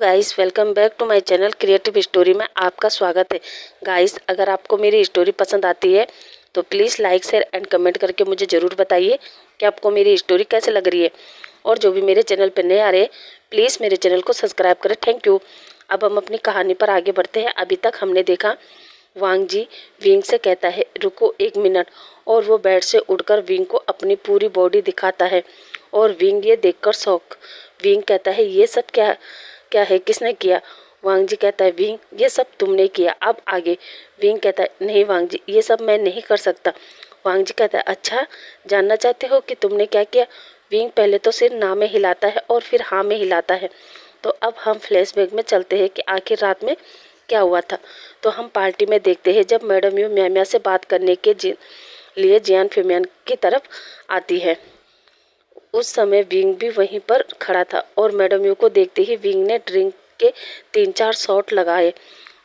Guys, welcome back to my channel Creative Story में आपका स्वागत है। गाइस, अगर आपको मेरी स्टोरी पसंद आती है तो please like share and comment करके मुझे ज़रूर बताइए कि आपको मेरी स्टोरी कैसे लग रही है। और जो भी मेरे चैनल पर नए आ रहे हैं प्लीज़ मेरे चैनल को सब्सक्राइब करें। Thank you. अब हम अपनी कहानी पर आगे बढ़ते हैं। अभी तक हमने देखा वांग जी विंग से कहता है रुको 1 मिनट, और वो बेड से उठकर विंग को अपनी पूरी बॉडी दिखाता है और विंग ये देखकर शौक। विंग कहता है ये सब क्या क्या है, किसने किया? वांग जी कहता है विंग ये सब तुमने किया, अब आगे। विंग कहता है नहीं वांग जी, ये सब मैं नहीं कर सकता। वांग जी कहता है अच्छा, जानना चाहते हो कि तुमने क्या किया? विंग पहले तो सिर ना में हिलाता है और फिर हाँ में हिलाता है। तो अब हम फ्लैशबैक में चलते हैं कि आखिर रात में क्या हुआ था। तो हम पार्टी में देखते हैं जब मैडम यू म्या से बात करने के लिए जियान फेमियान की तरफ आती है। उस समय विंग भी वहीं पर खड़ा था और मैडम यू को देखते ही विंग ने ड्रिंक के 3-4 शॉट लगाए।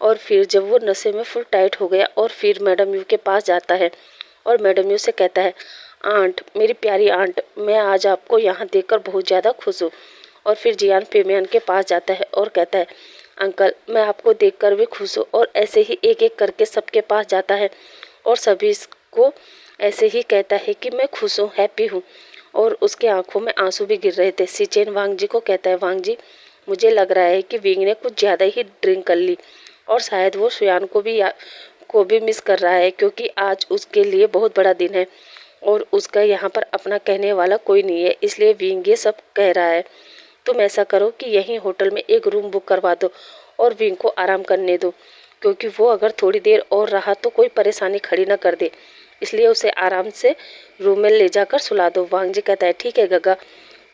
और फिर जब वो नशे में फुल टाइट हो गया और फिर मैडम यू के पास जाता है और मैडम यू से कहता है आंट, मेरी प्यारी आंट, मैं आज आपको यहाँ देखकर बहुत ज़्यादा खुश हूँ। और फिर जियान फेमियान के पास जाता है और कहता है अंकल, मैं आपको देखकर भी खुश हूँ। और ऐसे ही एक एक करके सबके पास जाता है और सभी को ऐसे ही कहता है कि मैं खुश हूँ, हैप्पी हूँ। और उसके आंखों में आंसू भी गिर रहे थे। सिचेन वांग जी को कहता है वांग जी, मुझे लग रहा है कि विंग ने कुछ ज़्यादा ही ड्रिंक कर ली और शायद वो सुयान को भी मिस कर रहा है, क्योंकि आज उसके लिए बहुत बड़ा दिन है और उसका यहाँ पर अपना कहने वाला कोई नहीं है, इसलिए विंग ये सब कह रहा है। तुम ऐसा करो कि यहीं होटल में एक रूम बुक करवा दो और विंग को आराम करने दो, क्योंकि वो अगर थोड़ी देर और रहा तो कोई परेशानी खड़ी ना कर दे, इसलिए उसे आराम से रूम में ले जाकर सुला दो। वांग जी कहता है ठीक है गगा।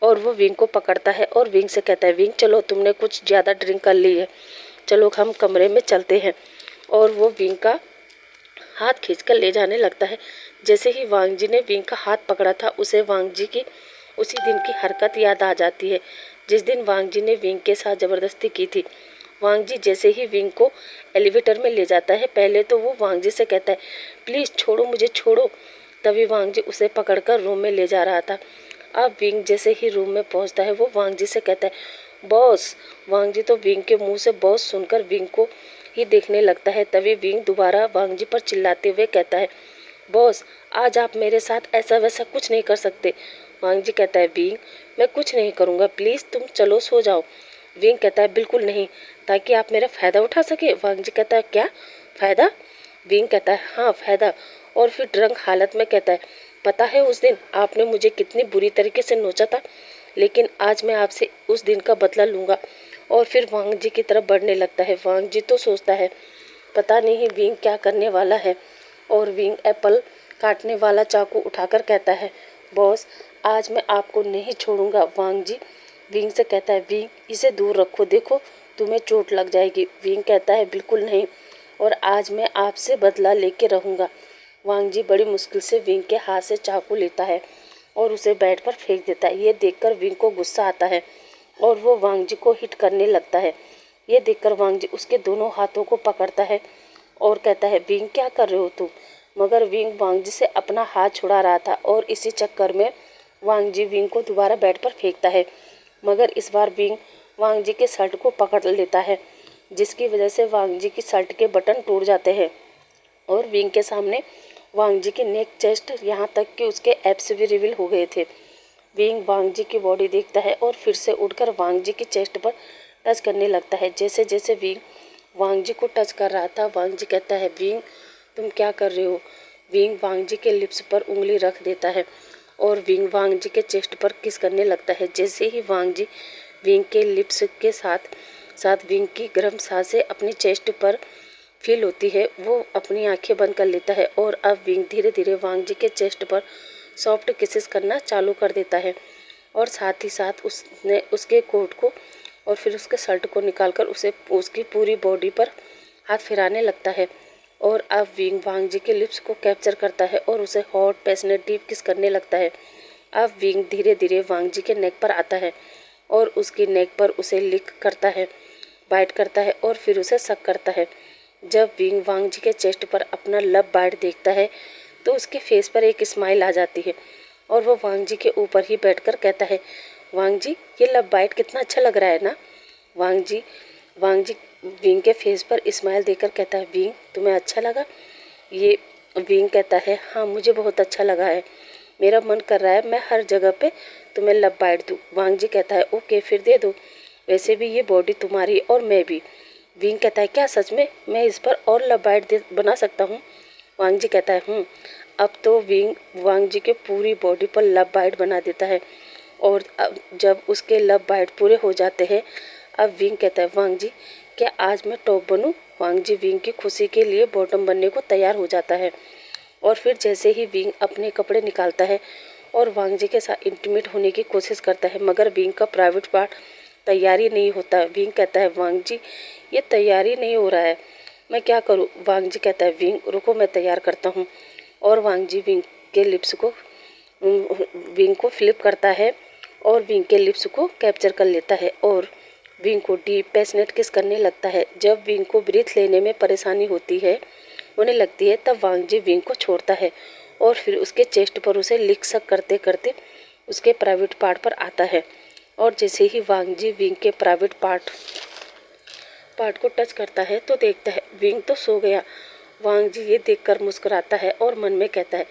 और वो विंग को पकड़ता है और विंग से कहता है विंग चलो, तुमने कुछ ज़्यादा ड्रिंक कर ली है, चलो हम कमरे में चलते हैं। और वो विंग का हाथ खींचकर ले जाने लगता है। जैसे ही वांग जी ने विंग का हाथ पकड़ा था उसे वांग जी की उसी दिन की हरकत याद आ जाती है जिस दिन वांग जी ने विंग के साथ ज़बरदस्ती की थी। वांग जी जैसे ही विंग को एलिवेटर में ले जाता है, पहले तो वो वांग जी से कहता है प्लीज़ छोड़ो, मुझे छोड़ो। तभी वांग जी उसे पकड़कर रूम में ले जा रहा था। अब विंग जैसे ही रूम में पहुंचता है वो वांग जी से कहता है बॉस। वांग जी तो विंग के मुंह से बॉस सुनकर विंग को ही देखने लगता है। तभी विंग दोबारा वांग जी पर चिल्लाते हुए कहता है बॉस, आज आप मेरे साथ ऐसा वैसा कुछ नहीं कर सकते। वांग जी कहता है विंग, मैं कुछ नहीं करूँगा, प्लीज़ तुम चलो सो जाओ। विंग कहता है बिल्कुल नहीं, ताकि आप मेरा फ़ायदा उठा सके। वांग जी कहता है क्या फ़ायदा? विंग कहता है हाँ फ़ायदा। और फिर ड्रंक हालत में कहता है पता है उस दिन आपने मुझे कितनी बुरी तरीके से नोचा था, लेकिन आज मैं आपसे उस दिन का बदला लूँगा। और फिर वांग जी की तरफ बढ़ने लगता है। वांग जी तो सोचता है पता नहीं विंग क्या करने वाला है। और विंग एप्पल काटने वाला चाकू उठाकर कहता है बॉस, आज मैं आपको नहीं छोड़ूंगा। वांग जी विंग से कहता है विंग, इसे दूर रखो, देखो तुम्हें चोट लग जाएगी। विंग कहता है बिल्कुल नहीं, और आज मैं आपसे बदला लेके रहूँगा। वांग जी बड़ी मुश्किल से विंग के हाथ से चाकू लेता है और उसे बेड पर फेंक देता है। ये देखकर विंग को गुस्सा आता है और वो वांग जी को हिट करने लगता है। ये देखकर वांग जी उसके दोनों हाथों को पकड़ता है और कहता है विंग क्या कर रहे हो तुम? मगर विंग वांग जी से अपना हाथ छुड़ा रहा था और इसी चक्कर में वांग जी विंग को दोबारा बेड पर फेंकता है। मगर इस बार विंग वांग जी के शर्ट को पकड़ लेता है, जिसकी वजह से वांग जी की शर्ट के बटन टूट जाते हैं और विंग के सामने वांग जी के नेक, चेस्ट, यहाँ तक कि उसके एब्स भी रिवील हो गए थे। विंग वांग जी की बॉडी देखता है और फिर से उठकर वांग जी की चेस्ट पर टच करने लगता है। जैसे जैसे विंग वांग जी को टच कर रहा था, वांग जी कहता है विंग तुम क्या कर रहे हो? विंग वांग जी के लिप्स पर उंगली रख देता है और विंग वांग जी के चेस्ट पर किस करने लगता है। जैसे ही वांग जी विंग के लिप्स के साथ साथ विंग की गर्म सांसें अपनी चेस्ट पर फील होती है, वो अपनी आंखें बंद कर लेता है और अब विंग धीरे धीरे वांग जी के चेस्ट पर सॉफ्ट किसेस करना चालू कर देता है। और साथ ही साथ उसने उसके कोट को और फिर उसके शर्ट को निकालकर उसे उसकी पूरी बॉडी पर हाथ फिराने लगता है। और अब विंग वांग जी के लिप्स को कैप्चर करता है और उसे हॉट पैशनेट डीप किस करने लगता है। अब विंग धीरे धीरे वांग जी के नेक पर आता है और उसकी नेक पर उसे लिक करता है, बाइट करता है और फिर उसे सक करता है। जब विंग वांग जी के चेस्ट पर अपना लब बाइट देखता है तो उसके फेस पर एक स्माइल आ जाती है और वो वांग जी के ऊपर ही बैठकर कहता है वांग जी, ये लब बाइट कितना अच्छा लग रहा है ना? वांग जी विंग के फेस पर स्माइल देकर कहता है, विंग तुम्हें अच्छा लगा? ये विंग कहता है, हाँ मुझे बहुत अच्छा लगा है, मेरा मन कर रहा है मैं हर जगह पे तुम्हें लब बाइट दूँ। वांग जी कहता है, ओके फिर दे दो, वैसे भी ये बॉडी तुम्हारी और मैं भी। विंग कहता है, क्या सच में मैं इस पर और लब बाइट बना सकता हूँ? वांग जी कहता है, अब तो विंग वांग जी के पूरी बॉडी पर लब बाइट बना देता है और अब जब उसके लब बाइट पूरे हो जाते हैं, अब विंग कहता है, वांग जी क्या आज मैं टॉप बनूं? वांग जी विंग की खुशी के लिए बॉटम बनने को तैयार हो जाता है और फिर जैसे ही विंग अपने कपड़े निकालता है और वांग जी के साथ इंटीमेट होने की कोशिश करता है, मगर विंग का प्राइवेट पार्ट तैयारी नहीं होता। विंग कहता है, वांग जी ये तैयारी नहीं हो रहा है, मैं क्या करूं? वांग जी कहता है, विंग रुको मैं तैयार करता हूं। और वांग जी विंग के लिप्स को विंग को फ्लिप करता है और विंग के लिप्स को कैप्चर कर लेता है और विंग को डीप पैशनेट किस करने लगता है। जब विंग को ब्रीथ लेने में परेशानी होने लगती है, तब वांग जी विंग को छोड़ता है और फिर उसके चेस्ट पर उसे लिक सक करते करते उसके प्राइवेट पार्ट पर आता है और जैसे ही वांग जी विंग के प्राइवेट पार्ट को टच करता है तो देखता है विंग तो सो गया। वांग जी ये देखकर मुस्कुराता है और मन में कहता है,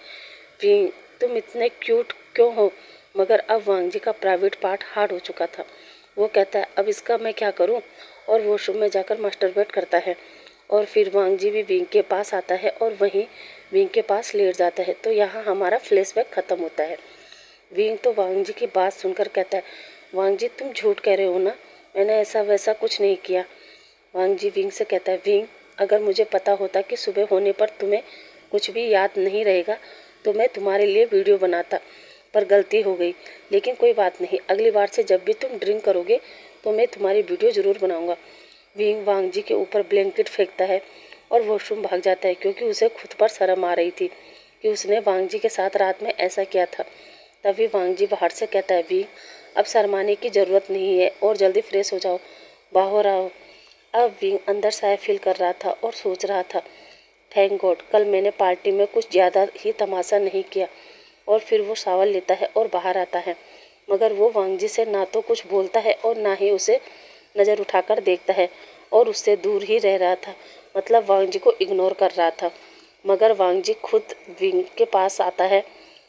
विंग तुम इतने क्यूट क्यों हो? मगर अब वांग जी का प्राइवेट पार्ट हार्ड हो चुका था। वो कहता है, अब इसका मैं क्या करूं? और वॉशरूम में जाकर मास्टरबेट करता है और फिर वांग जी भी विंग के पास आता है और वहीं विंग के पास लेट जाता है। तो यहाँ हमारा फ्लैशबैक खत्म होता है। विंग तो वांग जी की बात सुनकर कहता है, वांग जी तुम झूठ कह रहे हो ना, मैंने ऐसा वैसा कुछ नहीं किया। वांग जी विंग से कहता है, विंग अगर मुझे पता होता कि सुबह होने पर तुम्हें कुछ भी याद नहीं रहेगा तो मैं तुम्हारे लिए वीडियो बनाता, पर गलती हो गई। लेकिन कोई बात नहीं, अगली बार से जब भी तुम ड्रिंक करोगे तो मैं तुम्हारी वीडियो ज़रूर बनाऊंगा। विंग वांग जी के ऊपर ब्लैंकेट फेंकता है और वॉशरूम भाग जाता है क्योंकि उसे खुद पर शर्म आ रही थी कि उसने वांग जी के साथ रात में ऐसा किया था। तभी वांग जी बाहर से कहता है, विंग अब शर्माने की ज़रूरत नहीं है और जल्दी फ्रेश हो जाओ, बाहर आओ। अब विंग अंदर शायद फील कर रहा था और सोच रहा था, थैंक गॉड कल मैंने पार्टी में कुछ ज़्यादा ही तमाशा नहीं किया। और फिर वो शावर लेता है और बाहर आता है, मगर वो वांग जी से ना तो कुछ बोलता है और ना ही उसे नज़र उठाकर देखता है और उससे दूर ही रह रहा था, मतलब वांग जी को इग्नोर कर रहा था। मगर वांग जी खुद विंग के पास आता है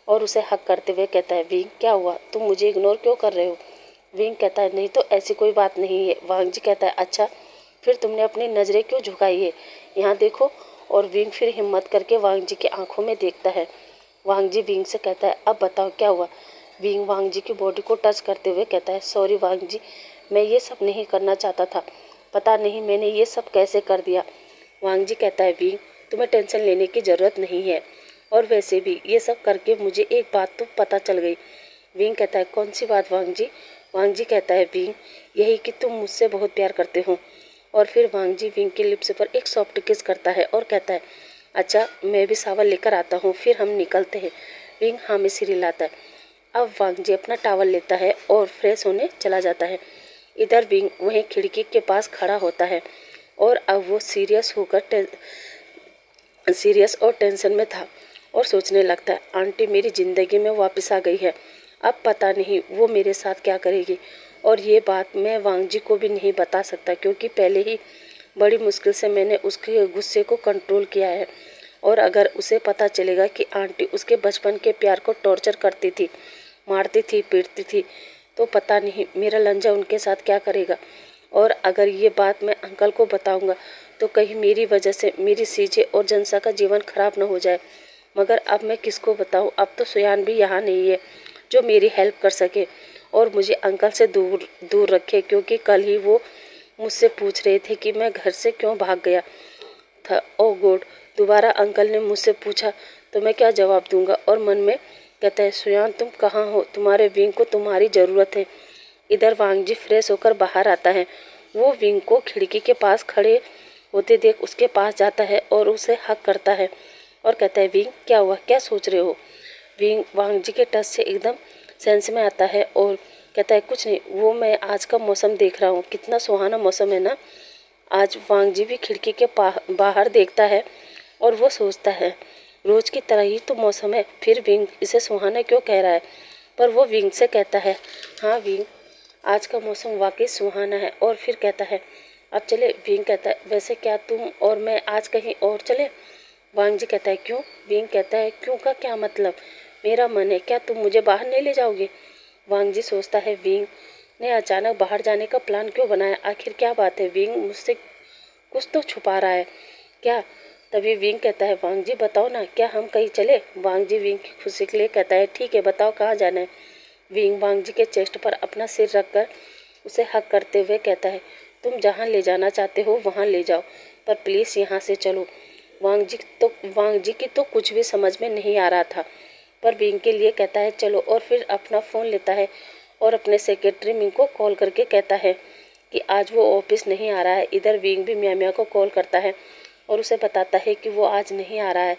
और उसे हक करते हुए कहता है, विंग क्या हुआ, तुम मुझे इग्नोर क्यों कर रहे हो? विंग कहता है, नहीं तो ऐसी कोई बात नहीं है। वांग जी कहता है, अच्छा फिर तुमने अपनी नज़रें क्यों झुकाई है, यहाँ देखो। और विंग फिर हिम्मत करके वांग जी की आंखों में देखता है। वांग जी विंग से कहता है, अब बताओ क्या हुआ? विंग वांग जी की बॉडी को टच करते हुए कहता है, सॉरी वांग जी, मैं ये सब नहीं करना चाहता था, पता नहीं मैंने ये सब कैसे कर दिया। वांग जी कहता है, विंग तुम्हें टेंशन लेने की ज़रूरत नहीं है और वैसे भी ये सब करके मुझे एक बात तो पता चल गई। विंग कहता है, कौन सी बात वांग जी? वांग जी कहता है, विंग यही कि तुम मुझसे बहुत प्यार करते हो। और फिर वांग जी विंग के लिप्स पर एक सॉफ्ट किस करता है और कहता है, अच्छा मैं भी सावर लेकर आता हूँ, फिर हम निकलते हैं। विंग हाँ में सिर हिलाता है। अब वांग जी अपना टावल लेता है और फ्रेश होने चला जाता है। इधर विंग वहीं खिड़की के पास खड़ा होता है और अब वो सीरियस और टेंशन में था और सोचने लगता है, आंटी मेरी ज़िंदगी में वापस आ गई है, अब पता नहीं वो मेरे साथ क्या करेगी। और ये बात मैं वांग जी को भी नहीं बता सकता क्योंकि पहले ही बड़ी मुश्किल से मैंने उसके गुस्से को कंट्रोल किया है और अगर उसे पता चलेगा कि आंटी उसके बचपन के प्यार को टॉर्चर करती थी, मारती थी, पीटती थी, तो पता नहीं मेरा लंजा उनके साथ क्या करेगा। और अगर ये बात मैं अंकल को बताऊंगा तो कहीं मेरी वजह से मेरी सीजे और जनसा का जीवन खराब न हो जाए। मगर अब मैं किसको बताऊं? अब तो सुयान भी यहाँ नहीं है जो मेरी हेल्प कर सके और मुझे अंकल से दूर दूर रखे, क्योंकि कल ही वो मुझसे पूछ रहे थे कि मैं घर से क्यों भाग गया था। ओह गॉड, दोबारा अंकल ने मुझसे पूछा तो मैं क्या जवाब दूंगा? और मन में कहता है, सुयान तुम कहाँ हो? तुम्हारे विंग को तुम्हारी ज़रूरत है। इधर वांग जी फ्रेश होकर बाहर आता है। वो विंग को खिड़की के पास खड़े होते देख उसके पास जाता है और उसे हक करता है और कहता है, विंग क्या हुआ, क्या सोच रहे हो? विंग वांग जी के टच से एकदम सेंस में आता है और कहता है, कुछ नहीं, वो मैं आज का मौसम देख रहा हूँ, कितना सुहाना मौसम है ना। आज वांग जी भी खिड़की के बाहर देखता है और वो सोचता है, रोज की तरह ही तो मौसम है, फिर विंग इसे सुहाना क्यों कह रहा है? पर वो विंग से कहता है, हाँ विंग आज का मौसम वाकई सुहाना है। और फिर कहता है अब चले। विंग कहता है वैसे क्या तुम और मैं आज कहीं और चले? वांग जी कहता है क्यों? विंग कहता है क्यों का क्या मतलब? मेरा मन है, क्या तुम मुझे बाहर नहीं ले जाओगे? वांग जी सोचता है विंग ने अचानक बाहर जाने का प्लान क्यों बनाया, आखिर क्या बात है? विंग मुझसे कुछ तो छुपा रहा है क्या? तभी विंग कहता है वांग जी बताओ ना, क्या हम कहीं चले? वांग जी विंग की खुशी के लिए कहता है ठीक है बताओ कहाँ जाना है। विंग वांग जी के चेस्ट पर अपना सिर रखकर उसे हक करते हुए कहता है तुम जहाँ ले जाना चाहते हो वहाँ ले जाओ, पर प्लीज़ यहाँ से चलो। वांग जी की तो कुछ भी समझ में नहीं आ रहा था, पर विंग के लिए कहता है चलो। और फिर अपना फ़ोन लेता है और अपने सेक्रेटरी मिंग को कॉल करके कहता है कि आज वो ऑफिस नहीं आ रहा है। इधर विंग भी म्या म्या को कॉल करता है और उसे बताता है कि वो आज नहीं आ रहा है,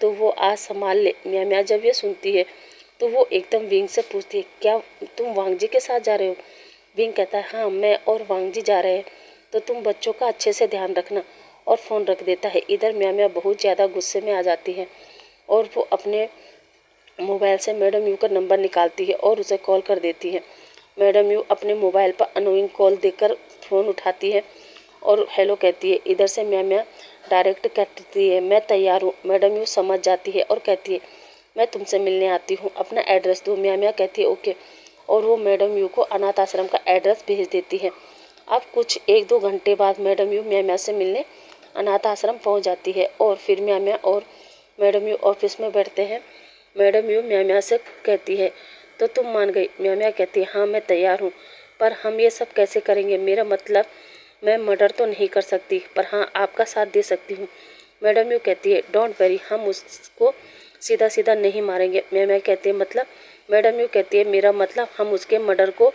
तो वो आज संभाल ले। म्या म्या जब ये सुनती है तो वो एकदम विंग से पूछती है क्या तुम वांग जी के साथ जा रहे हो? विंग कहता है हाँ मैं और वांग जी जा रहे हैं, तो तुम बच्चों का अच्छे से ध्यान रखना। और फ़ोन रख देता है। इधर म्या म्या बहुत ज़्यादा गुस्से में आ जाती है और वो अपने मोबाइल से मैडम यू का नंबर निकालती है और उसे कॉल कर देती है। मैडम यू अपने मोबाइल पर अनोइंग कॉल देकर फ़ोन उठाती है और हेलो कहती है। इधर से म्या म्या डायरेक्ट कहती है मैं तैयार हूँ। मैडम यू समझ जाती है और कहती है मैं तुमसे मिलने आती हूँ, अपना एड्रेस दो। म्या म्या कहती है ओके, और वो मैडम यू को अनाथ आश्रम का एड्रेस भेज देती है। अब कुछ 1-2 घंटे बाद मैडम यू म्या म्या से मिलने अनाथ आश्रम पहुँच जाती है और फिर म्या म्या और मैडम यू ऑफिस में बैठते हैं। मैडम यू म्या म्या से कहती है तो तुम मान गई? म्या म्या कहती है हाँ मैं तैयार हूँ, पर हम ये सब कैसे करेंगे? मेरा मतलब मैं मर्डर तो नहीं कर सकती, पर हाँ आपका साथ दे सकती हूँ। मैडम यू कहती है डोंट वरी, हम उसको सीधा सीधा नहीं मारेंगे। म्या म्या कहती है मतलब? मैडम यू कहती है मेरा मतलब हम उसके मर्डर को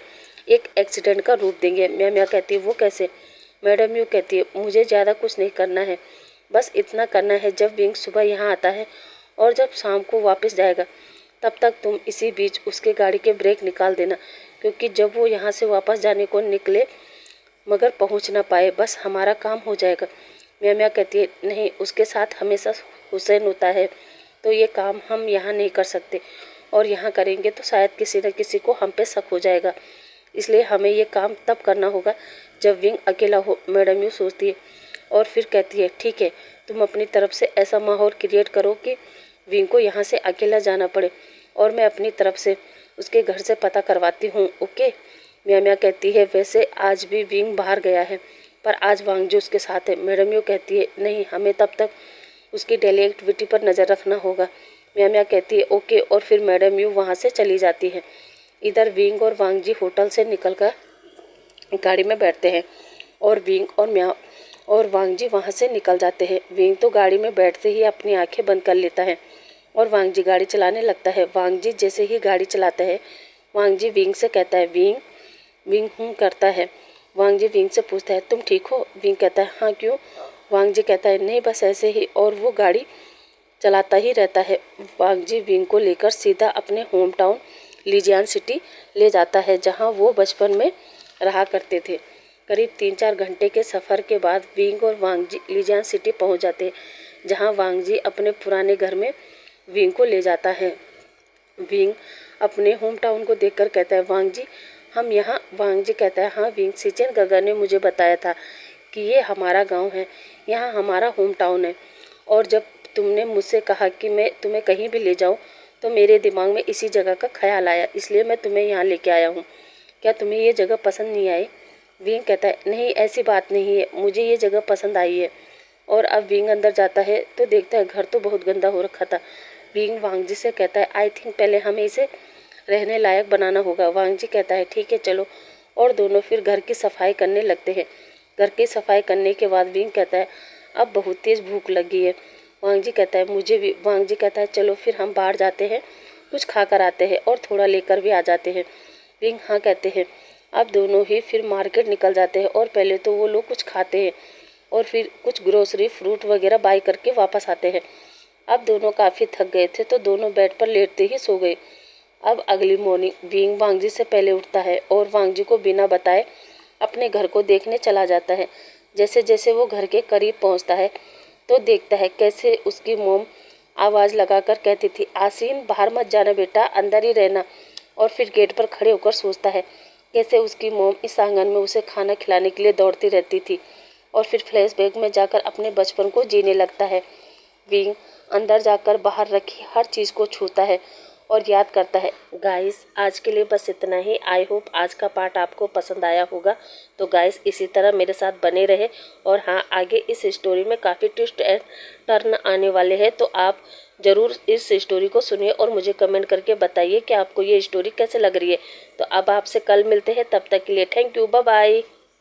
एक एक्सीडेंट का रूप देंगे। म्या म्या कहती है वो कैसे? मैडम यू कहती है मुझे ज़्यादा कुछ नहीं करना है, बस इतना करना है जब विंग सुबह यहाँ आता है और जब शाम को वापस जाएगा तब तक तुम इसी बीच उसके गाड़ी के ब्रेक निकाल देना, क्योंकि जब वो यहाँ से वापस जाने को निकले मगर पहुँच ना पाए, बस हमारा काम हो जाएगा। म्या म्या कहती है नहीं, उसके साथ हमेशा हुसैन होता है, तो ये काम हम यहाँ नहीं कर सकते, और यहाँ करेंगे तो शायद किसी न किसी को हम पे शक हो जाएगा, इसलिए हमें ये काम तब करना होगा जब विंग अकेला हो। मैडम यू सोचती है और फिर कहती है ठीक है, तुम अपनी तरफ से ऐसा माहौल क्रिएट करो कि विंग को यहाँ से अकेला जाना पड़े, और मैं अपनी तरफ से उसके घर से पता करवाती हूँ ओके। म्या म्या कहती है वैसे आज भी विंग बाहर गया है, पर आज वांग जी उसके साथ है। मैडम यू कहती है नहीं, हमें तब तक उसकी डेली एक्टिविटी पर नज़र रखना होगा। म्या म्या कहती है ओके, और फिर मैडम यू वहाँ से चली जाती है। इधर विंग और वांग जी होटल से निकलकर गाड़ी में बैठते हैं और विंग और वांग जी वहाँ से निकल जाते हैं। विंग तो गाड़ी में बैठते ही अपनी आंखें बंद कर लेता है और वांग जी गाड़ी चलाने लगता है। वांग जी जैसे ही गाड़ी चलाता है, वांग जी विंग से कहता है विंग विंग करता है। वांग जी विंग से पूछता है तुम ठीक हो? विंग कहता है हाँ क्यों? वांग जी कहता है नहीं बस ऐसे ही, और वो गाड़ी चलाता ही रहता है। वांग जी विंग को लेकर सीधा अपने होम टाउन लीजियान सिटी ले जाता है, जहाँ वो बचपन में रहा करते थे। करीब 3-4 घंटे के सफ़र के बाद विंग और वांग जी लीजियान सिटी पहुँच जाते हैं, जहाँ वांग जी अपने पुराने घर में विंग को ले जाता है। विंग अपने होम टाउन को देखकर कहता है वांग जी हम यहाँ? वांग जी कहता है हाँ विंग, सिचेन गगर ने मुझे बताया था कि ये हमारा गांव है, यहाँ हमारा होम टाउन है, और जब तुमने मुझसे कहा कि मैं तुम्हें कहीं भी ले जाऊँ तो मेरे दिमाग में इसी जगह का ख्याल आया, इसलिए मैं तुम्हें यहाँ लेके आया हूँ। क्या तुम्हें ये जगह पसंद नहीं आई? विंग कहता है नहीं ऐसी बात नहीं है, मुझे ये जगह पसंद आई है। और अब विंग अंदर जाता है तो देखता है घर तो बहुत गंदा हो रखा था। विंग वांग जी से कहता है आई थिंक पहले हमें इसे रहने लायक बनाना होगा। वांग जी कहता है ठीक है चलो, और दोनों फिर घर की सफाई करने लगते हैं। घर की सफाई करने के बाद विंग कहता है अब बहुत तेज़ भूख लगी है। वांग जी कहता है मुझे भी। वांग जी कहता है चलो फिर हम बाहर जाते हैं, कुछ खा कर आते हैं और थोड़ा लेकर भी आ जाते हैं। विंग हाँ कहते हैं। अब दोनों ही फिर मार्केट निकल जाते हैं और पहले तो वो लोग कुछ खाते हैं और फिर कुछ ग्रोसरी फ्रूट वगैरह बाई करके वापस आते हैं। अब दोनों काफ़ी थक गए थे तो दोनों बेड पर लेटते ही सो गए। अब अगली मॉर्निंग विंग वांग जी से पहले उठता है और वांग जी को बिना बताए अपने घर को देखने चला जाता है। जैसे जैसे वो घर के करीब पहुंचता है तो देखता है कैसे उसकी मोम आवाज़ लगाकर कहती थी आसीन बाहर मत जाना बेटा, अंदर ही रहना। और फिर गेट पर खड़े होकर सोचता है कैसे उसकी मॉम इस आंगन में उसे खाना खिलाने के लिए दौड़ती रहती थी और फिर फ्लैशबैक में जाकर अपने बचपन को जीने लगता है। विंग अंदर जाकर बाहर रखी हर चीज़ को छूता है और याद करता है। गाइस आज के लिए बस इतना ही। आई होप आज का पार्ट आपको पसंद आया होगा। तो गाइस इसी तरह मेरे साथ बने रहे। और हाँ, आगे इस स्टोरी में काफ़ी ट्विस्ट एंड टर्न आने वाले हैं, तो आप ज़रूर इस स्टोरी को सुनिए और मुझे कमेंट करके बताइए कि आपको ये स्टोरी कैसे लग रही है। तो अब आपसे कल मिलते हैं, तब तक के लिए थैंक यू, बाय बाय।